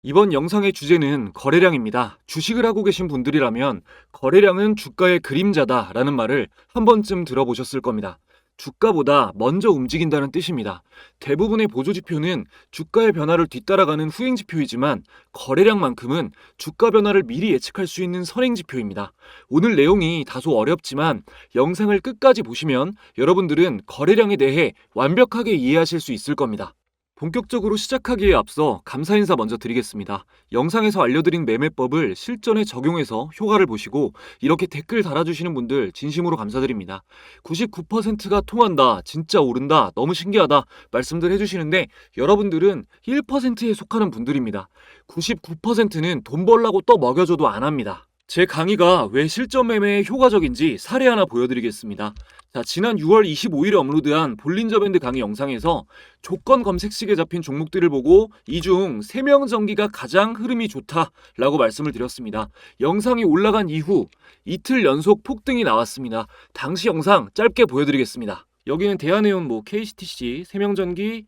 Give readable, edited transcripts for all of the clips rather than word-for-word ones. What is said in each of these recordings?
이번 영상의 주제는 거래량입니다. 주식을 하고 계신 분들이라면 거래량은 주가의 그림자다 라는 말을 한 번쯤 들어보셨을 겁니다. 주가보다 먼저 움직인다는 뜻입니다. 대부분의 보조지표는 주가의 변화를 뒤따라가는 후행지표이지만 거래량만큼은 주가 변화를 미리 예측할 수 있는 선행지표입니다. 오늘 내용이 다소 어렵지만 영상을 끝까지 보시면 여러분들은 거래량에 대해 완벽하게 이해하실 수 있을 겁니다. 본격적으로 시작하기에 앞서 감사 인사 먼저 드리겠습니다. 영상에서 알려드린 매매법을 실전에 적용해서 효과를 보시고 이렇게 댓글 달아주시는 분들 진심으로 감사드립니다. 99%가 통한다, 진짜 오른다, 너무 신기하다 말씀들 해주시는데 여러분들은 1%에 속하는 분들입니다. 99%는 돈 벌라고 떠 먹여줘도 안 합니다. 제 강의가 왜 실전 매매에 효과적인지 사례 하나 보여드리겠습니다. 자, 지난 6월 25일에 업로드한 볼린저 밴드 강의 영상에서 조건 검색식에 잡힌 종목들을 보고 이 중 세명전기가 가장 흐름이 좋다라고 말씀을 드렸습니다. 영상이 올라간 이후 이틀 연속 폭등이 나왔습니다. 당시 영상 짧게 보여드리겠습니다. 여기는 대한해운 KCTC, 세명전기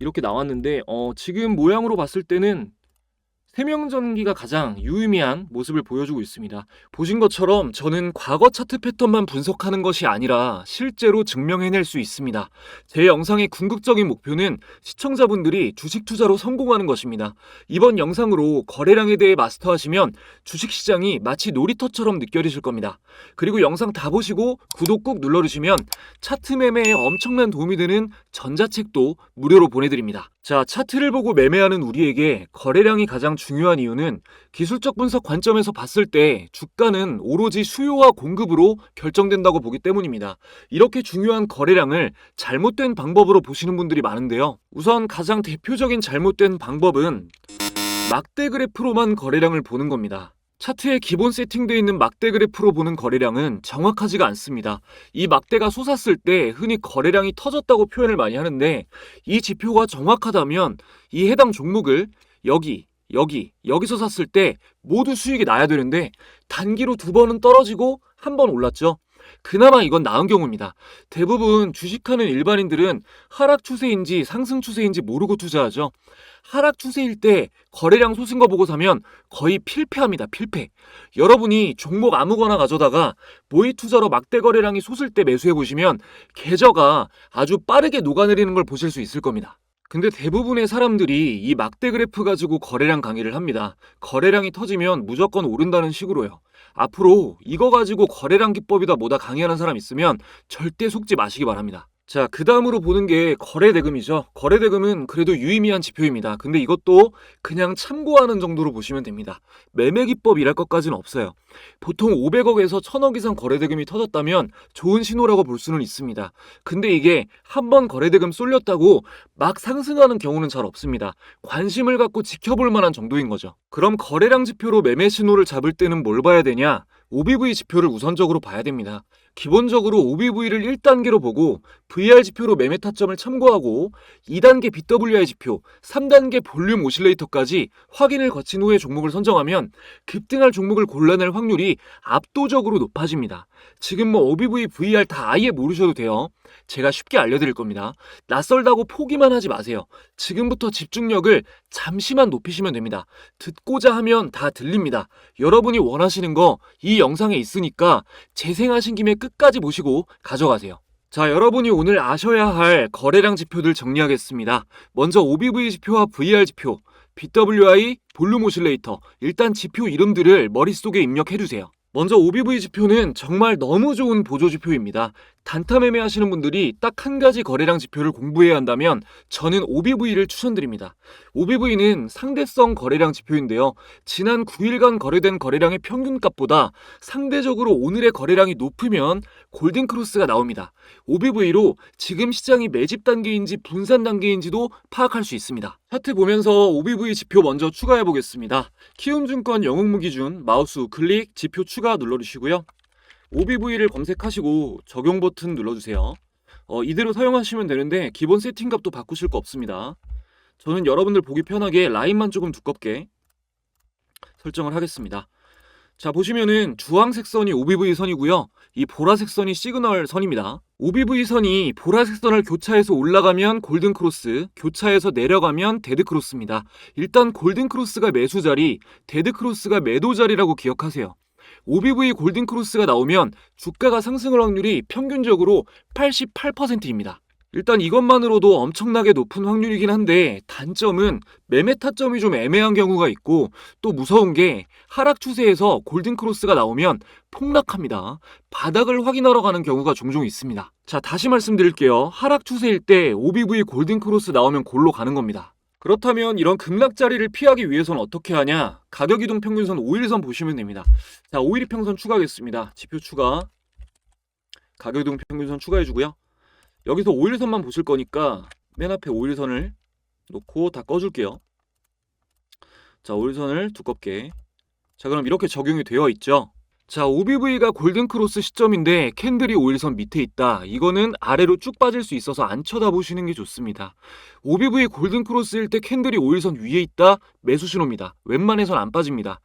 이렇게 나왔는데 지금 모양으로 봤을 때는 세명전기가 가장 유의미한 모습을 보여주고 있습니다. 보신 것처럼 저는 과거 차트 패턴만 분석하는 것이 아니라 실제로 증명해낼 수 있습니다. 제 영상의 궁극적인 목표는 시청자분들이 주식 투자로 성공하는 것입니다. 이번 영상으로 거래량에 대해 마스터하시면 주식시장이 마치 놀이터처럼 느껴지실 겁니다. 그리고 영상 다 보시고 구독 꾹 눌러주시면 차트 매매에 엄청난 도움이 되는 전자책도 무료로 보내드립니다. 자, 차트를 보고 매매하는 우리에게 거래량이 가장 중요한 이유는 기술적 분석 관점에서 봤을 때 주가는 오로지 수요와 공급으로 결정된다고 보기 때문입니다. 이렇게 중요한 거래량을 잘못된 방법으로 보시는 분들이 많은데요. 우선 가장 대표적인 잘못된 방법은 막대 그래프로만 거래량을 보는 겁니다. 차트에 기본 세팅되어 있는 막대 그래프로 보는 거래량은 정확하지가 않습니다. 이 막대가 솟았을 때 흔히 거래량이 터졌다고 표현을 많이 하는데 이 지표가 정확하다면 이 해당 종목을 여기서 샀을 때 모두 수익이 나야 되는데 단기로 2번은 떨어지고 1번 올랐죠. 그나마 이건 나은 경우입니다. 대부분 주식하는 일반인들은 하락 추세인지 상승 추세인지 모르고 투자하죠. 하락 추세일 때 거래량 솟은 거 보고 사면 거의 필패합니다. 필패. 여러분이 종목 아무거나 가져다가 모의 투자로 막대 거래량이 솟을 때 매수해 보시면 계저가 아주 빠르게 녹아내리는 걸 보실 수 있을 겁니다. 근데 대부분의 사람들이 이 막대 그래프 가지고 거래량 강의를 합니다. 거래량이 터지면 무조건 오른다는 식으로요. 앞으로 이거 가지고 거래량 기법이다 뭐다 강의하는 사람 있으면 절대 속지 마시기 바랍니다. 자, 그 다음으로 보는 게 거래대금이죠. 거래대금은 그래도 유의미한 지표입니다. 근데 이것도 그냥 참고하는 정도로 보시면 됩니다. 매매 기법이랄 것까지는 없어요. 보통 500억에서 1000억 이상 거래대금이 터졌다면 좋은 신호라고 볼 수는 있습니다. 근데 이게 한번 거래대금 쏠렸다고 막 상승하는 경우는 잘 없습니다. 관심을 갖고 지켜볼 만한 정도인 거죠. 그럼 거래량 지표로 매매 신호를 잡을 때는 뭘 봐야 되냐? OBV 지표를 우선적으로 봐야 됩니다. 기본적으로 OBV를 1단계로 보고 VR 지표로 매매 타점을 참고하고 2단계 BWI 지표, 3단계 볼륨 오실레이터까지 확인을 거친 후에 종목을 선정하면 급등할 종목을 골라낼 확률이 압도적으로 높아집니다. 지금 OBV, VR 다 아예 모르셔도 돼요. 제가 쉽게 알려드릴 겁니다. 낯설다고 포기만 하지 마세요. 지금부터 집중력을 잠시만 높이시면 됩니다. 듣고자 하면 다 들립니다. 여러분이 원하시는 거 이 영상에 있으니까 재생하신 김에 끝까지 보시고 가져가세요. 자, 여러분이 오늘 아셔야 할 거래량 지표들 정리하겠습니다. 먼저 OBV 지표와 VR 지표, BWI, 볼륨 오실레이터, 일단 지표 이름들을 머릿속에 입력해두세요. 먼저 OBV 지표는 정말 너무 좋은 보조지표입니다. 단타 매매하시는 분들이 딱 한 가지 거래량 지표를 공부해야 한다면 저는 OBV를 추천드립니다. OBV는 상대성 거래량 지표인데요. 지난 9일간 거래된 거래량의 평균값보다 상대적으로 오늘의 거래량이 높으면 골든크로스가 나옵니다. OBV로 지금 시장이 매집 단계인지 분산 단계인지도 파악할 수 있습니다. 차트 보면서 OBV 지표 먼저 추가해 보겠습니다. 키움증권 영웅무 기준 마우스 우클릭 지표 추가 눌러주시고요. OBV를 검색하시고 적용 버튼 눌러주세요. 이대로 사용하시면 되는데 기본 세팅값도 바꾸실 거 없습니다. 저는 여러분들 보기 편하게 라인만 조금 두껍게 설정을 하겠습니다. 자, 보시면은 주황색 선이 OBV 선이고요. 이 보라색 선이 시그널 선입니다. OBV 선이 보라색 선을 교차해서 올라가면 골든 크로스, 교차해서 내려가면 데드 크로스입니다. 일단 골든 크로스가 매수 자리, 데드 크로스가 매도 자리라고 기억하세요. OBV 골든 크로스가 나오면 주가가 상승할 확률이 평균적으로 88%입니다. 일단 이것만으로도 엄청나게 높은 확률이긴 한데 단점은 매매 타점이 좀 애매한 경우가 있고 또 무서운 게 하락 추세에서 골든 크로스가 나오면 폭락합니다. 바닥을 확인하러 가는 경우가 종종 있습니다. 자, 다시 말씀드릴게요. 하락 추세일 때 OBV 골든 크로스 나오면 골로 가는 겁니다. 그렇다면 이런 급락 자리를 피하기 위해서는 어떻게 하냐? 가격 이동 평균선 5일선 보시면 됩니다. 자, 5일 이평선 추가하겠습니다. 지표 추가. 가격 이동 평균선 추가해 주고요. 여기서 5일선만 보실 거니까 맨 앞에 5일선을 놓고 다 꺼줄게요. 자, 5일선을 두껍게. 자, 그럼 이렇게 적용이 되어 있죠. 자, OBV가 골든크로스 시점인데 캔들이 5일선 밑에 있다. 이거는 아래로 쭉 빠질 수 있어서 안 쳐다보시는 게 좋습니다. OBV 골든크로스일 때 캔들이 5일선 위에 있다. 매수 신호입니다. 웬만해선 안 빠집니다.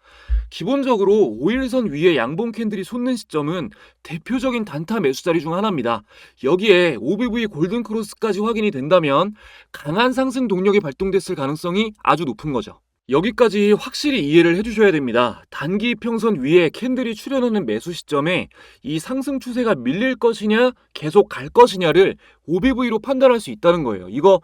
기본적으로 5일선 위에 양봉 캔들이 솟는 시점은 대표적인 단타 매수 자리 중 하나입니다. 여기에 OBV 골든크로스까지 확인이 된다면 강한 상승 동력이 발동됐을 가능성이 아주 높은 거죠. 여기까지 확실히 이해를 해주셔야 됩니다. 단기 이평선 위에 캔들이 출현하는 매수 시점에 이 상승 추세가 밀릴 것이냐 계속 갈 것이냐를 OBV로 판단할 수 있다는 거예요. 이거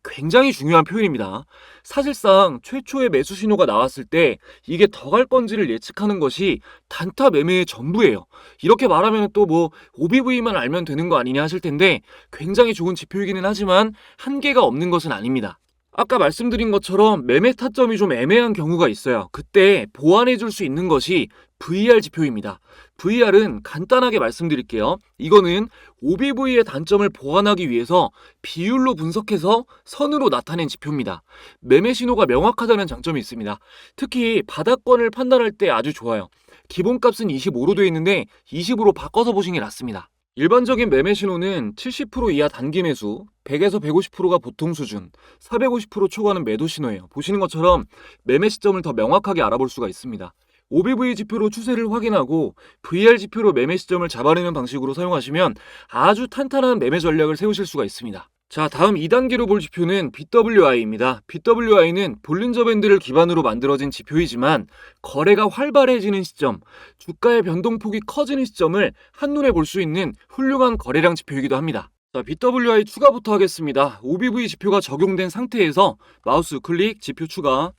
굉장히 중요한 표현입니다. 사실상 최초의 매수 신호가 나왔을 때 이게 더 갈 건지를 예측하는 것이 단타 매매의 전부예요. 이렇게 말하면 또 뭐 OBV만 알면 되는 거 아니냐 하실 텐데 굉장히 좋은 지표이기는 하지만 한계가 없는 것은 아닙니다. 아까 말씀드린 것처럼 매매 타점이 좀 애매한 경우가 있어요. 그때 보완해 줄 수 있는 것이 VR 지표입니다. VR은 간단하게 말씀드릴게요. 이거는 OBV의 단점을 보완하기 위해서 비율로 분석해서 선으로 나타낸 지표입니다. 매매 신호가 명확하다는 장점이 있습니다. 특히 바닥권을 판단할 때 아주 좋아요. 기본값은 25로 되어 있는데 20으로 바꿔서 보시는 게 낫습니다. 일반적인 매매 신호는 70% 이하 단기 매수, 100에서 150%가 보통 수준, 450% 초과는 매도 신호예요. 보시는 것처럼 매매 시점을 더 명확하게 알아볼 수가 있습니다. OBV 지표로 추세를 확인하고 VR 지표로 매매 시점을 잡아내는 방식으로 사용하시면 아주 탄탄한 매매 전략을 세우실 수가 있습니다. 자, 다음 2단계로 볼 지표는 BWI입니다. BWI는 볼린저 밴드를 기반으로 만들어진 지표이지만 거래가 활발해지는 시점, 주가의 변동폭이 커지는 시점을 한눈에 볼 수 있는 훌륭한 거래량 지표이기도 합니다. 자, BWI 추가부터 하겠습니다. OBV 지표가 적용된 상태에서 마우스 우클릭 지표 추가,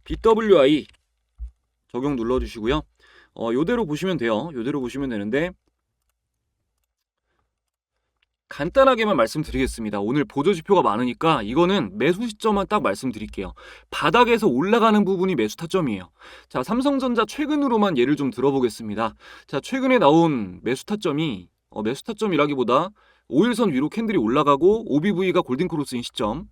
BWI 적용 눌러주시고요. 요대로 보시면 돼요. 요대로 보시면 되는데 간단하게만 말씀드리겠습니다. 오늘 보조지표가 많으니까 이거는 매수 시점만 딱 말씀드릴게요. 바닥에서 올라가는 부분이 매수 타점이에요. 자, 삼성전자 최근으로만 예를 좀 들어보겠습니다. 자, 최근에 나온 매수 타점이 매수 타점이라기보다 5일선 위로 캔들이 올라가고 OBV가 골든크로스인 시점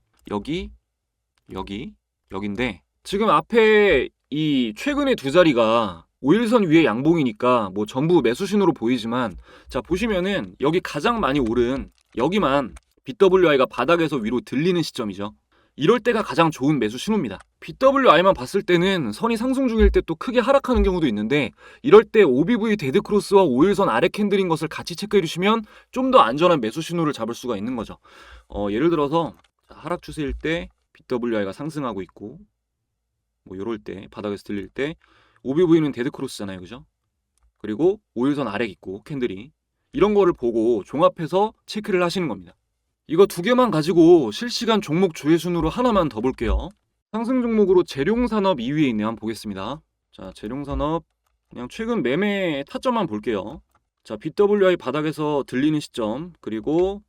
여기인데 지금 앞에 이 최근의 두 자리가 5일선 위에 양봉이니까 뭐 전부 매수 신호로 보이지만 자, 보시면은 여기 가장 많이 오른 여기만 BWI가 바닥에서 위로 들리는 시점이죠. 이럴 때가 가장 좋은 매수 신호입니다. BWI만 봤을 때는 선이 상승 중일 때 또 크게 하락하는 경우도 있는데 이럴 때 OBV 데드 크로스와 5일선 아래 캔들인 것을 같이 체크해 주시면 좀 더 안전한 매수 신호를 잡을 수가 있는 거죠. 예를 들어서 하락 추세일 때 BWI가 상승하고 있고 뭐 이럴 때 바닥에서 들릴 때 OBV는 데드 크로스잖아요. 그죠? 그리고 5일선 아래 있고 캔들이 이런 거를 보고 종합해서 체크를 하시는 겁니다. 이거 두 개만 가지고 실시간 종목 조회 순으로 하나만 더 볼게요. 상승 종목으로 재룡산업 2위에 있네요. 한번 보겠습니다. 자, 재룡산업 그냥 최근 매매 타점만 볼게요. 자, BWI 바닥에서 들리는 시점 그리고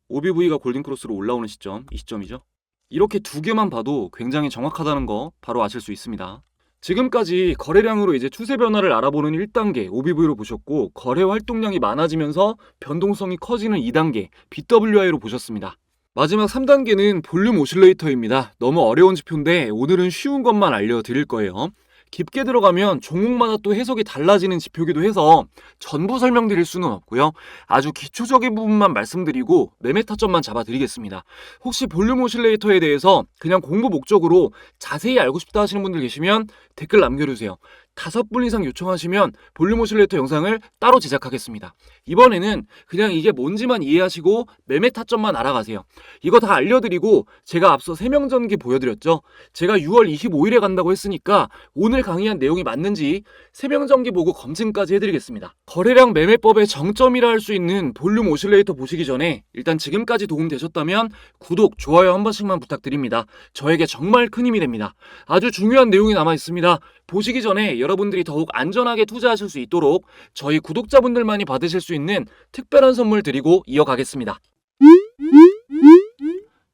OBV가 골든크로스로 올라오는 시점 이 시점이죠. 이렇게 두 개만 봐도 굉장히 정확하다는 거 바로 아실 수 있습니다. 지금까지 거래량으로 이제 추세 변화를 알아보는 1단계 OBV로 보셨고 거래 활동량이 많아지면서 변동성이 커지는 2단계 BWI로 보셨습니다. 마지막 3단계는 볼륨 오실레이터입니다. 너무 어려운 지표인데 오늘은 쉬운 것만 알려드릴 거예요. 깊게 들어가면 종목마다 또 해석이 달라지는 지표기도 해서 전부 설명드릴 수는 없고요. 아주 기초적인 부분만 말씀드리고 매매 타점만 잡아드리겠습니다. 혹시 볼륨 오실레이터에 대해서 그냥 공부 목적으로 자세히 알고 싶다 하시는 분들 계시면 댓글 남겨주세요. 5분 이상 요청하시면 볼륨 오실레이터 영상을 따로 제작하겠습니다. 이번에는 그냥 이게 뭔지만 이해하시고 매매 타점만 알아가세요. 이거 다 알려드리고 제가 앞서 세명전기 보여드렸죠. 제가 6월 25일에 간다고 했으니까 오늘 강의한 내용이 맞는지 세명전기 보고 검증까지 해드리겠습니다. 거래량 매매법의 정점이라 할 수 있는 볼륨 오실레이터 보시기 전에 일단 지금까지 도움되셨다면 구독, 좋아요 한 번씩만 부탁드립니다. 저에게 정말 큰 힘이 됩니다. 아주 중요한 내용이 남아 있습니다. 보시기 전에 여러분들이 더욱 안전하게 투자하실 수 있도록 저희 구독자분들만이 받으실 수 있는 특별한 선물 드리고 이어가겠습니다.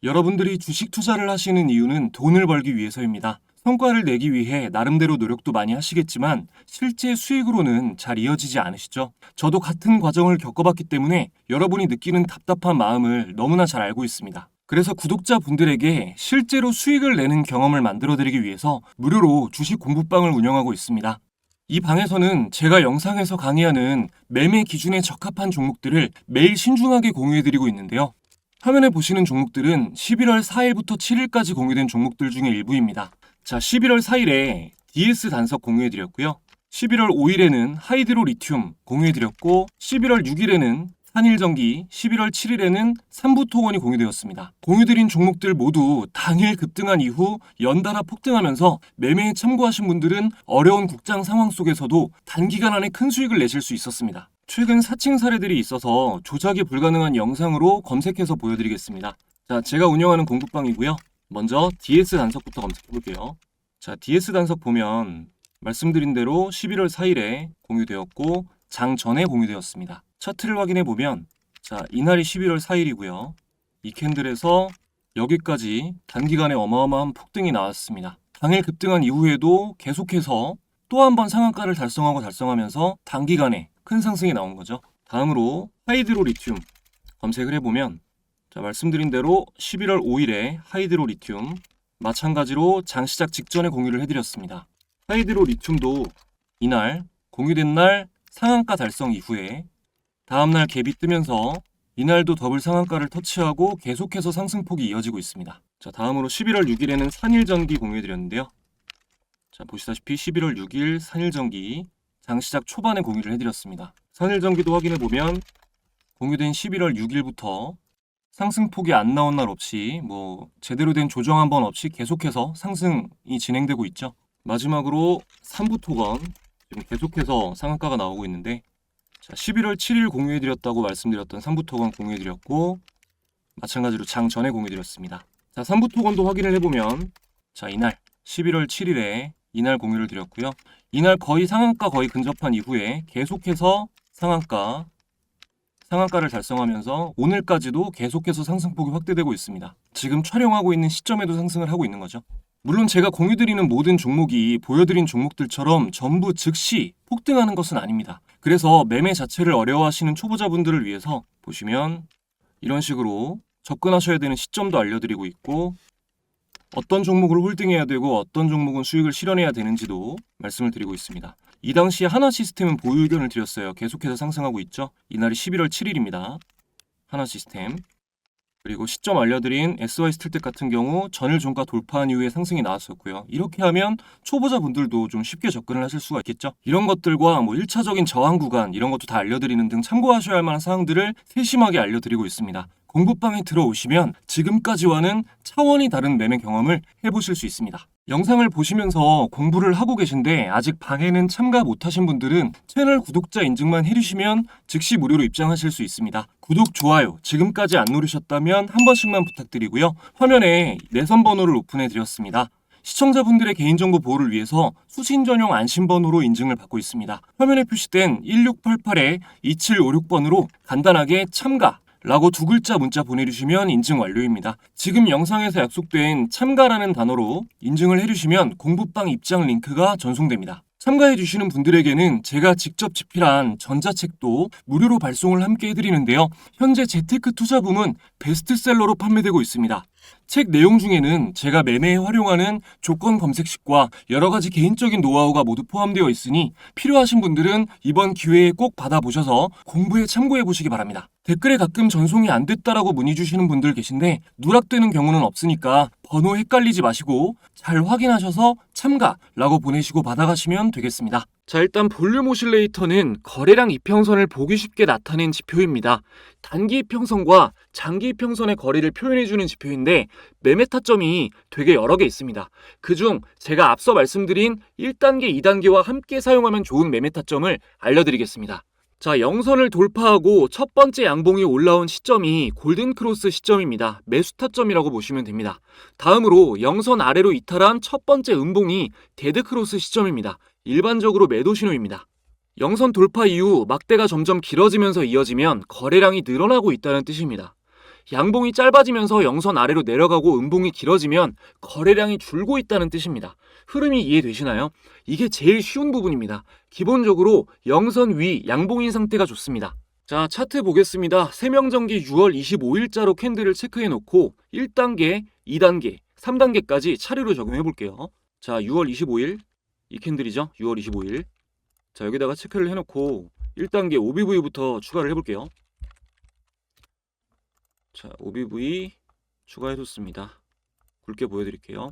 여러분들이 주식 투자를 하시는 이유는 돈을 벌기 위해서입니다. 성과를 내기 위해 나름대로 노력도 많이 하시겠지만 실제 수익으로는 잘 이어지지 않으시죠? 저도 같은 과정을 겪어봤기 때문에 여러분이 느끼는 답답한 마음을 너무나 잘 알고 있습니다. 그래서 구독자분들에게 실제로 수익을 내는 경험을 만들어드리기 위해서 무료로 주식 공부방을 운영하고 있습니다. 이 방에서는 제가 영상에서 강의하는 매매 기준에 적합한 종목들을 매일 신중하게 공유해드리고 있는데요. 화면에 보시는 종목들은 11월 4일부터 7일까지 공유된 종목들 중에 일부입니다. 자, 11월 4일에 DS 단석 공유해드렸고요. 11월 5일에는 하이드로 리튬 공유해드렸고 11월 6일에는 한일전기, 11월 7일에는 삼부토건이 공유되었습니다. 공유드린 종목들 모두 당일 급등한 이후 연달아 폭등하면서 매매에 참고하신 분들은 어려운 국장 상황 속에서도 단기간 안에 큰 수익을 내실 수 있었습니다. 최근 사칭 사례들이 있어서 조작이 불가능한 영상으로 검색해서 보여드리겠습니다. 자, 제가 운영하는 공부방이고요. 먼저 DS 단석부터 검색해볼게요. 자, DS 단석 보면 말씀드린 대로 11월 4일에 공유되었고 장 전에 공유되었습니다. 차트를 확인해 보면 자, 이날이 11월 4일이고요. 이 캔들에서 여기까지 단기간에 어마어마한 폭등이 나왔습니다. 당일 급등한 이후에도 계속해서 또 한 번 상한가를 달성하면서 단기간에 큰 상승이 나온 거죠. 다음으로 하이드로 리튬 검색을 해보면 자, 말씀드린 대로 11월 5일에 하이드로 리튬 마찬가지로 장 시작 직전에 공유를 해드렸습니다. 하이드로 리튬도 이날 공유된 날 상한가 달성 이후에 다음날 갭이 뜨면서 이날도 더블 상한가를 터치하고 계속해서 상승폭이 이어지고 있습니다. 자, 다음으로 11월 6일에는 산일전기 공유해드렸는데요. 자, 보시다시피 11월 6일 산일전기 장시작 초반에 공유를 해드렸습니다. 산일전기도 확인해보면 공유된 11월 6일부터 상승폭이 안 나온 날 없이 제대로 된 조정 한 번 없이 계속해서 상승이 진행되고 있죠. 마지막으로 삼부토건 지금 계속해서 상한가가 나오고 있는데 자, 11월 7일 공유해드렸다고 말씀드렸던 삼부토건 공유해드렸고 마찬가지로 장 전에 공유해드렸습니다. 자, 삼부토건도 확인을 해보면 자, 이날 11월 7일에 이날 공유를 드렸고요. 이날 거의 상한가 거의 근접한 이후에 계속해서 상한가를 달성하면서 오늘까지도 계속해서 상승폭이 확대되고 있습니다. 지금 촬영하고 있는 시점에도 상승을 하고 있는 거죠. 물론 제가 공유드리는 모든 종목이 보여드린 종목들처럼 전부 즉시 폭등하는 것은 아닙니다. 그래서 매매 자체를 어려워하시는 초보자분들을 위해서 보시면 이런 식으로 접근하셔야 되는 시점도 알려드리고 있고 어떤 종목을 홀딩해야 되고 어떤 종목은 수익을 실현해야 되는지도 말씀을 드리고 있습니다. 이 당시에 하나시스템은 보유 의견을 드렸어요. 계속해서 상승하고 있죠. 이날이 11월 7일입니다. 하나시스템. 그리고 시점 알려드린 SY스틸텍 같은 경우 전일 종가 돌파한 이후에 상승이 나왔었고요. 이렇게 하면 초보자분들도 좀 쉽게 접근을 하실 수가 있겠죠. 이런 것들과 1차적인 저항 구간 이런 것도 다 알려드리는 등 참고하셔야 할 만한 사항들을 세심하게 알려드리고 있습니다. 공부방에 들어오시면 지금까지와는 차원이 다른 매매 경험을 해보실 수 있습니다. 영상을 보시면서 공부를 하고 계신데 아직 방에는 참가 못하신 분들은 채널 구독자 인증만 해주시면 즉시 무료로 입장하실 수 있습니다. 구독, 좋아요 지금까지 안 누르셨다면 한 번씩만 부탁드리고요. 화면에 내선 번호를 오픈해 드렸습니다. 시청자분들의 개인정보 보호를 위해서 수신 전용 안심번호로 인증을 받고 있습니다. 화면에 표시된 1688-2756번으로 간단하게 참가 라고 2글자 문자 보내주시면 인증 완료입니다. 지금 영상에서 약속된 참가라는 단어로 인증을 해주시면 공부방 입장 링크가 전송됩니다. 참가해주시는 분들에게는 제가 직접 집필한 전자책도 무료로 발송을 함께 해드리는데요. 현재 재테크 투자 부문 베스트셀러로 판매되고 있습니다. 책 내용 중에는 제가 매매에 활용하는 조건 검색식과 여러 가지 개인적인 노하우가 모두 포함되어 있으니 필요하신 분들은 이번 기회에 꼭 받아보셔서 공부에 참고해 보시기 바랍니다. 댓글에 가끔 전송이 안 됐다라고 문의 주시는 분들 계신데 누락되는 경우는 없으니까 번호 헷갈리지 마시고 잘 확인하셔서 참가라고 보내시고 받아가시면 되겠습니다. 자, 일단 볼륨 오실레이터는 거래량 이평선을 보기 쉽게 나타낸 지표입니다. 단기 이평선과 장기 이평선의 거리를 표현해주는 지표인데 매매 타점이 되게 여러 개 있습니다. 그중 제가 앞서 말씀드린 1단계, 2단계와 함께 사용하면 좋은 매매 타점을 알려드리겠습니다. 자, 영선을 돌파하고 첫 번째 양봉이 올라온 시점이 골든크로스 시점입니다. 매수 타점이라고 보시면 됩니다. 다음으로 영선 아래로 이탈한 첫 번째 음봉이 데드크로스 시점입니다. 일반적으로 매도 신호입니다. 영선 돌파 이후 막대가 점점 길어지면서 이어지면 거래량이 늘어나고 있다는 뜻입니다. 양봉이 짧아지면서 영선 아래로 내려가고 음봉이 길어지면 거래량이 줄고 있다는 뜻입니다. 흐름이 이해되시나요? 이게 제일 쉬운 부분입니다. 기본적으로 영선 위 양봉인 상태가 좋습니다. 자, 차트 보겠습니다. 세명정기 6월 25일자로 캔들을 체크해 놓고 1단계, 2단계, 3단계까지 차례로 적용해 볼게요. 자, 6월 25일 이 캔들이죠. 6월 25일. 자, 여기다가 체크를 해놓고 1단계 OBV부터 추가를 해볼게요. 자, OBV 추가해뒀습니다. 굵게 보여드릴게요.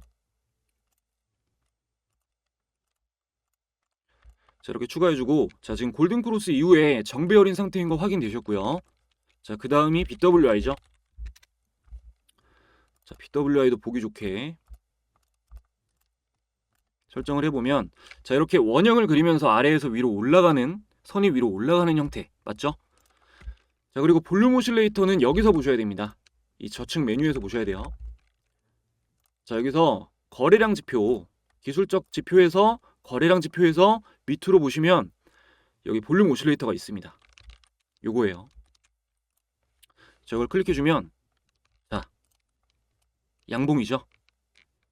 자, 이렇게 추가해주고, 자, 지금 골든크로스 이후에 정배열인 상태인 거 확인되셨고요. 자, 그 다음이 BWI죠. 자, BWI도 보기 좋게 설정을 해보면, 자, 이렇게 원형을 그리면서 아래에서 위로 올라가는, 선이 위로 올라가는 형태 맞죠? 자, 그리고 볼륨 오실레이터는 여기서 보셔야 됩니다. 이 저측 메뉴에서 보셔야 돼요. 자, 여기서 거래량 지표, 기술적 지표에서 거래량 지표에서 밑으로 보시면 여기 볼륨 오실레이터가 있습니다. 요거예요. 자, 이걸 클릭해주면, 자, 양봉이죠.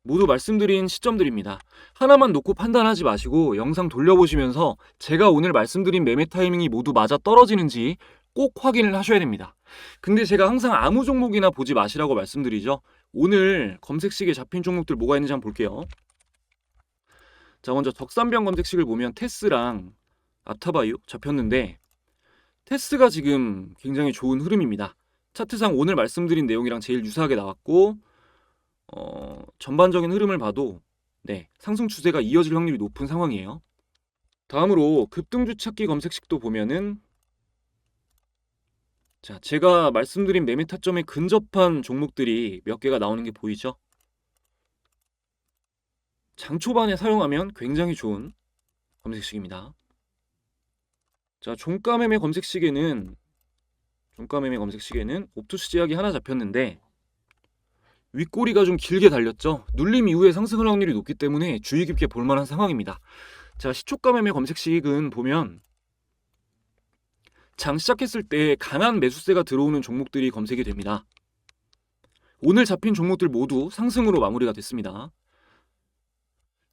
모두 말씀드린 시점들입니다. 하나만 놓고 판단하지 마시고 영상 돌려보시면서 제가 오늘 말씀드린 매매 타이밍이 모두 맞아 떨어지는지 꼭 확인을 하셔야 됩니다. 근데 제가 항상 아무 종목이나 보지 마시라고 말씀드리죠. 오늘 검색식에 잡힌 종목들 뭐가 있는지 한번 볼게요. 자, 먼저 적산병 검색식을 보면 테스랑 아타바이오 잡혔는데 테스가 지금 굉장히 좋은 흐름입니다. 차트상 오늘 말씀드린 내용이랑 제일 유사하게 나왔고 전반적인 흐름을 봐도 네, 상승 추세가 이어질 확률이 높은 상황이에요. 다음으로 급등주 찾기 검색식도 보면은 자, 제가 말씀드린 매매 타점에 근접한 종목들이 몇 개가 나오는 게 보이죠? 장 초반에 사용하면 굉장히 좋은 검색식입니다. 자, 종가 매매 검색식에는 옵토시 제약이 하나 잡혔는데 윗꼬리가 좀 길게 달렸죠. 눌림 이후에 상승할 확률이 높기 때문에 주의 깊게 볼만한 상황입니다. 자, 시초가 매매 검색식은 보면 장 시작했을 때 강한 매수세가 들어오는 종목들이 검색이 됩니다. 오늘 잡힌 종목들 모두 상승으로 마무리가 됐습니다.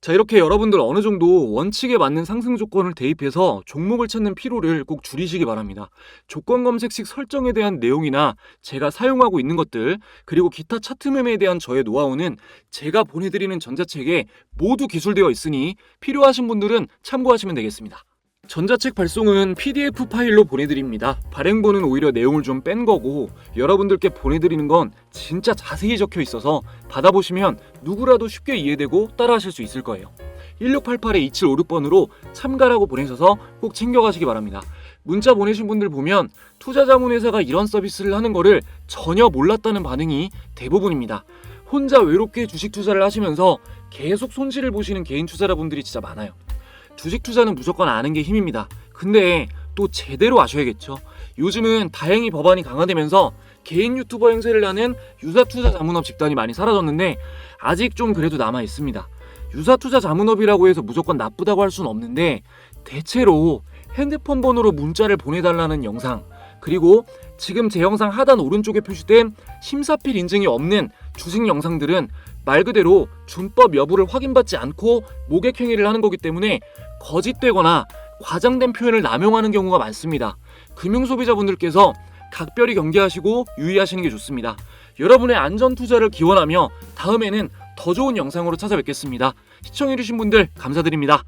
자, 이렇게 여러분들 어느 정도 원칙에 맞는 상승 조건을 대입해서 종목을 찾는 피로를 꼭 줄이시기 바랍니다. 조건 검색식 설정에 대한 내용이나 제가 사용하고 있는 것들 그리고 기타 차트 매매에 대한 저의 노하우는 제가 보내드리는 전자책에 모두 기술되어 있으니 필요하신 분들은 참고하시면 되겠습니다. 전자책 발송은 PDF 파일로 보내드립니다. 발행본은 오히려 내용을 좀 뺀 거고 여러분들께 보내드리는 건 진짜 자세히 적혀 있어서 받아보시면 누구라도 쉽게 이해되고 따라하실 수 있을 거예요. 1688-2756번으로 참가라고 보내셔서 꼭 챙겨가시기 바랍니다. 문자 보내신 분들 보면 투자자문회사가 이런 서비스를 하는 거를 전혀 몰랐다는 반응이 대부분입니다. 혼자 외롭게 주식 투자를 하시면서 계속 손실을 보시는 개인 투자자분들이 진짜 많아요. 주식 투자는 무조건 아는 게 힘입니다. 근데 또 제대로 아셔야겠죠. 요즘은 다행히 법안이 강화되면서 개인 유튜버 행세를 하는 유사투자 자문업 집단이 많이 사라졌는데 아직 좀 그래도 남아 있습니다. 유사투자 자문업이라고 해서 무조건 나쁘다고 할 수는 없는데 대체로 핸드폰 번호로 문자를 보내달라는 영상 그리고 지금 제 영상 하단 오른쪽에 표시된 심사필 인증이 없는 주식 영상들은 말 그대로 준법 여부를 확인받지 않고 모객행위를 하는 거기 때문에 거짓되거나 과장된 표현을 남용하는 경우가 많습니다. 금융소비자분들께서 각별히 경계하시고 유의하시는 게 좋습니다. 여러분의 안전 투자를 기원하며 다음에는 더 좋은 영상으로 찾아뵙겠습니다. 시청해주신 분들 감사드립니다.